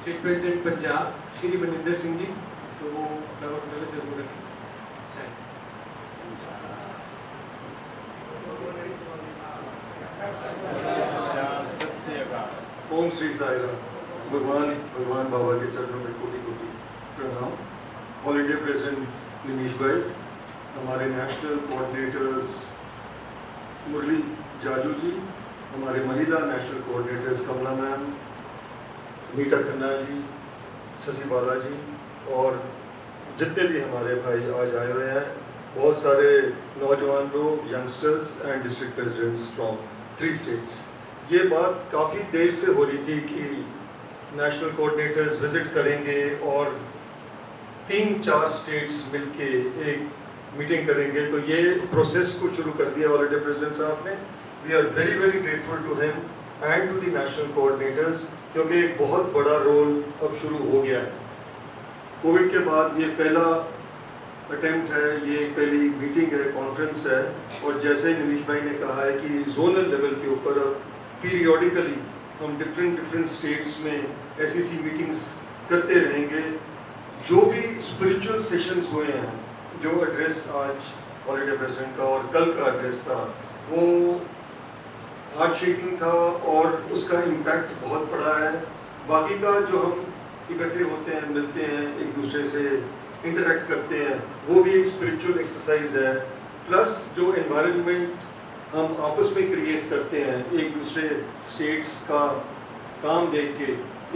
State president Punjab Shri Maninder Singh ji, तो वो अपना वक्त जरूर रखें। ओम श्री साई राम। भगवान बाबा के चरणों में कोटि कोटि प्रणाम। ऑल इंडिया प्रेसिडेंट निमीश भाई, हमारे नेशनल कोऑर्डिनेटर्स मुरली जाजू जी, हमारे महिला नेशनल कोऑर्डिनेटर्स कमला मैम, मीठा खन्ना जी, शशि बाला जी, और जितने भी हमारे भाई आज आए हुए हैं, बहुत सारे नौजवान लोग, youngsters and district presidents from 3 states. ये बात काफ़ी देर से हो रही थी कि नेशनल कोऑर्डिनेटर्स विजिट करेंगे और 3-4 स्टेट्स मिलके एक मीटिंग करेंगे, तो ये प्रोसेस को शुरू कर दिया ऑल इंडिया प्रेसिडेंट साहब ने। We are very very grateful to him and to the national coordinators, क्योंकि एक बहुत बड़ा रोल अब शुरू हो गया है। कोविड के बाद ये पहला अटेम्प्ट है, ये पहली मीटिंग है, कॉन्फ्रेंस है, और जैसे निमीश भाई ने कहा है कि जोनल लेवल के ऊपर अब पीरियोडिकली हम डिफरेंट स्टेट्स में ऐसी मीटिंग्स करते रहेंगे। जो भी स्पिरिचुअल सेशंस हुए हैं, जो एड्रेस आज ऑल इंडिया प्रेसिडेंट का और कल का एड्रेस था, वो हार्ट शेकिंग था और उसका इम्पैक्ट बहुत पड़ा है। बाकी का जो हम इकट्ठे होते हैं, मिलते हैं, एक दूसरे से इंटरेक्ट करते हैं, वो भी एक स्पिरिचुअल एक्सरसाइज है। प्लस जो एनवायरनमेंट हम आपस में क्रिएट करते हैं, एक दूसरे स्टेट्स का काम देख के,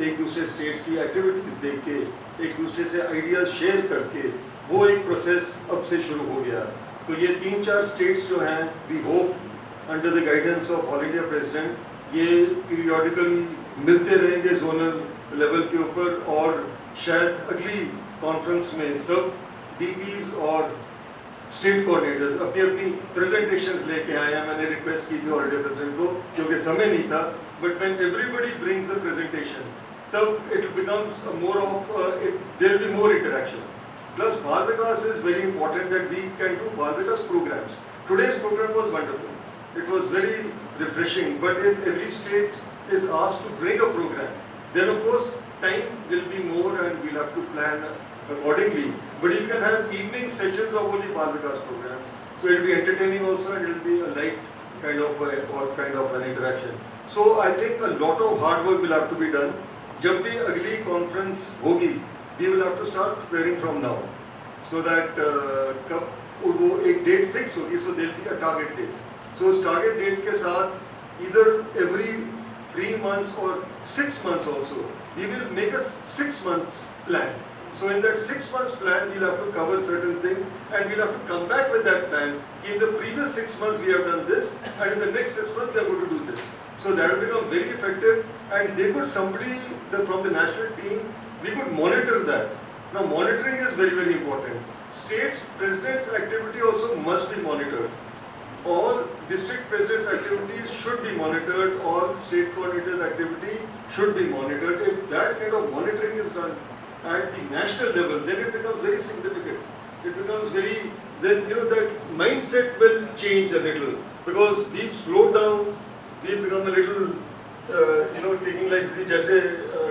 एक दूसरे स्टेट्स की एक्टिविटीज़ देख के, एक दूसरे से आइडियाज़ शेयर करके, वो एक प्रोसेस अब से शुरू हो गया। तो ये 3-4 स्टेट्स जो हैं, we hope under the guidance of all India president, ये पीरियोडिकली मिलते रहेंगे जोनल लेवल के ऊपर, और शायद अगली कॉन्फ्रेंस में सब डीपीज और स्टेट कोऑर्डिनेटर्स अपनी अपनी प्रेजेंटेशंस लेके आए हैं। मैंने रिक्वेस्ट की थी ऑल इंडिया प्रेसिडेंट को, क्योंकि समय नहीं था, but when everybody brings a presentation, तब it becomes more of there will be more interaction. Plus Bal Vikas is very important that we can do Bal Vikas programs. Today's program was wonderful, it was very refreshing, but if every state is asked to bring a program, then of course time will be more and we'll have to plan accordingly. But you can have evening sessions of only Bal Vikas programs, so it will be entertaining also, and it will be a light kind of an interaction. So I think a lot of hard work will have to be done. जब भी अगली conference होगी, we will have to start preparing from now, so that कब वो एक date fix होगी, so there will be a target date. So उस target date के साथ either every 3 months or 6 months also, we will make a 6 months plan. So in that 6 months plan, we'll have to cover certain things, and we'll have to come back with that plan. In the previous 6 months we have done this, and in the next 6 months we are going to do this. So that will become very effective, and they could from the national team, we could monitor that. Now monitoring is very very important. States presidents' activity also must be monitored. All district presidents' activities should be monitored, all state coordinators' activity should be monitored. If that kind of monitoring is done at the national level, then it becomes very significant. It becomes then that mindset will change a little, because we've slowed down, we've become a little, taking like जैसे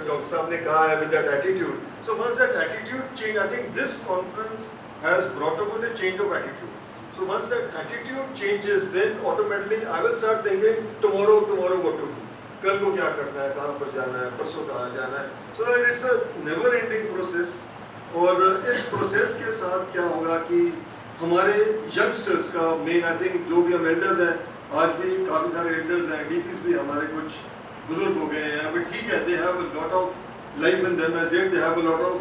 Dr. साहब ने कहा है, with that attitude. So once that attitude change, I think this conference has brought about a change of attitude. So once that attitude changes, then automatically I will start thinking tomorrow what to do. कल को क्या करना है, कहाँ पर जाना है, परसों कहाँ जाना है. So that it's a never ending process. और इस प्रोसेस के साथ क्या होगा कि हमारे यंगस्टर्स का मेन, आई थिंक जो भी हम एल्डर्स हैं, आज भी काफ़ी सारे एल्डर्स हैं, डीपीज भी हमारे कुछ बुजुर्ग हो गए हैं, बट ठीक है, they have a lot of life in them, as yet they have a lot of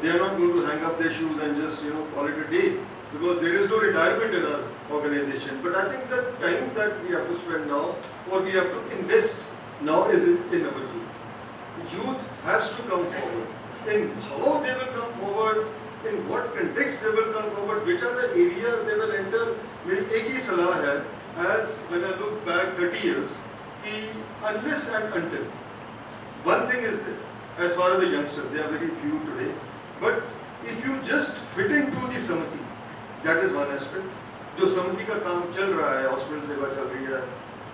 they are not going to hang up their shoes and just call it a day, because there is no retirement in our organization. But I think the time that we have to spend now, or we have to invest now, is in our youth. Youth has to come forward. In how they will come forward, in what context they will come forward, which are the areas they will enter. मेरी एक ही सलाह है, as when I look back 30 years, कि unless and until, one thing is that, as far as the youngsters, they are very few today, but if you just fit into the samiti, that is one aspect. जो समिति का काम चल रहा है, hospital सेवा चल रही है,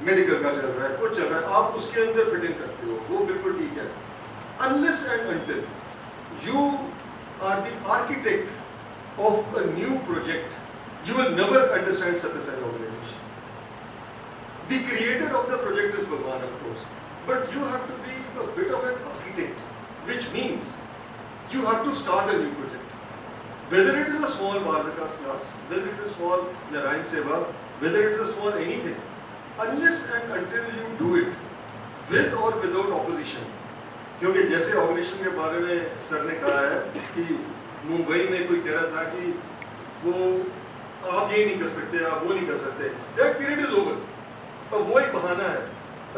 मेडिकल का चल रहा है, कुछ चल रहा है, आप उसके अंदर फिट इन करते हो, वो बिल्कुल ठीक है. unless and until you are the architect of a new project, you will never understand Satya Sai organization. The creator of the project is Bhagwan, of course, but you have to be a bit of an architect, which means you have to start a new project. Whether it is a small Bal Vikas class, whether it is small Narayan Seva, whether it is a small anything, unless and until you do it with or without opposition. क्योंकि जैसे organisation के बारे में sir ने कहा है कि मुंबई में कोई कह रहा था कि वो आप ये नहीं कर सकते, आप वो नहीं कर सकते, दैट पीरियड इज ओवर. अब वो एक बहाना है.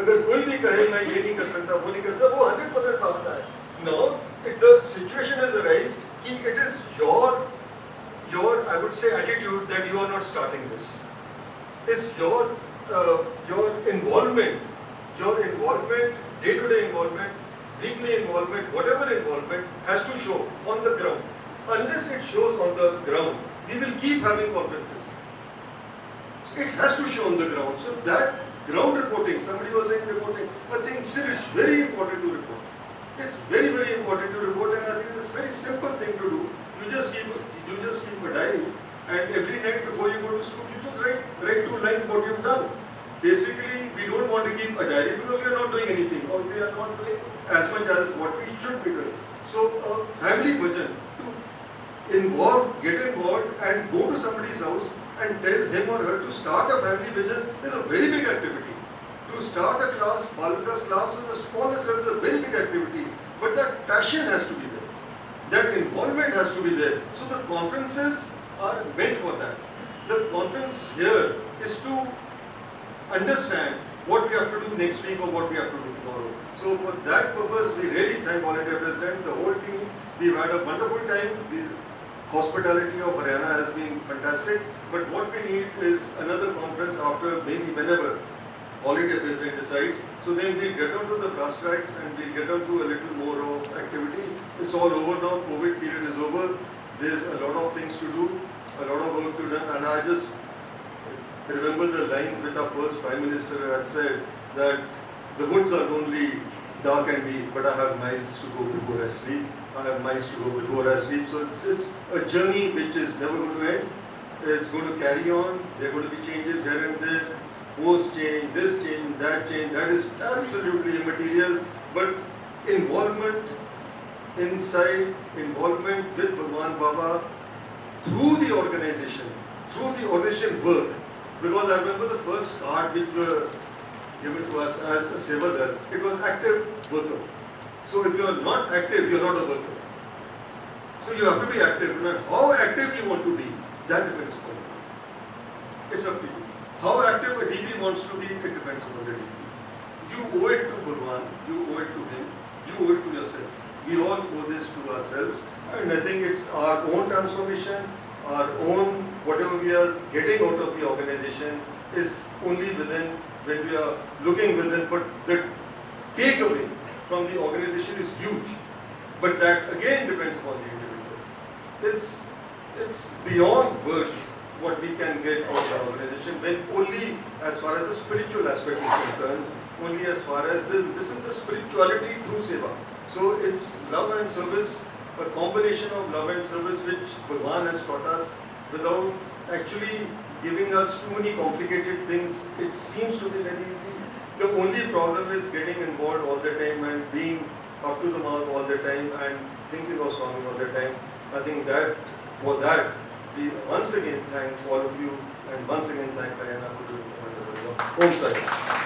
अगर कोई भी कहे मैं ये नहीं कर सकता, वो नहीं कर सकता, वो 100% बहाना है. Now, the situation has arisen कि it is your I would say attitude that you are not starting this. It's your involvement, day-to-day involvement, weekly involvement, whatever involvement has to show on the ground. Unless it shows on the ground, we will keep having conferences. It has to show on the ground. So that ground reporting, somebody was saying reporting, I think still it's very important to report. It's very, very important to report, and I think it's a very simple thing to do. You just keep a diary, and every night before you go to school, you just write 2 lines what you've done. Basically, we don't want to keep a diary because we are not doing anything, or we are not doing as much as what we should be doing. So, a family vision to get involved, and go to somebody's house and tell him or her to start a family vision is a very big activity. To start a class, Bal Vikas class with the smallest level is a very big activity, but that passion has to be there. That involvement has to be there. So the conferences are meant for that. The conference here is to understand what we have to do next week or what we have to do tomorrow. So for that purpose, we really thank All India President, the whole team. We've had a wonderful time. The hospitality of Haryana has been fantastic. But what we need is another conference after maybe whenever All India President decides. So then we'll get on to the brass tracks and we'll get on to a little more of activity. It's all over now. COVID period is over. There's a lot of things to do, a lot of work to do. And I just remember the line which our first Prime Minister had said, that the woods are only dark and deep, but I have miles to go before I sleep. I have miles to go before I sleep. So it's a journey which is never going to end. It's going to carry on. There are going to be changes here and there. Post change, this change, that is absolutely immaterial, but involvement inside, involvement with Bhagwan Baba through the organization work, because I remember the first card which were given to us as a Sevadar, it was active worker. So if you are not active, you are not a worker. So you have to be active, and how active you want to be, that depends upon you. It's up to you. How active a DP wants to be, it depends on the DP. You owe it to Bhagwan, you owe it to him, you owe it to yourself. We all owe this to ourselves, and I think it's our own transformation, our own, whatever we are getting out of the organization is only within, when we are looking within, but the takeaway from the organization is huge. But that again depends upon the individual. It's beyond words what we can get out of the organization, when only as far as the spiritual aspect is concerned, only as far as this is the spirituality through Seva. So it's love and service, a combination of love and service which Bhagwan has taught us without actually giving us too many complicated things. It seems to be very easy. The only problem is getting involved all the time and being up to the mark all the time and thinking of songing all the time. I think that for that, we once again thank all of you, and once again thank Haryana for doing a wonderful job. Om Sai.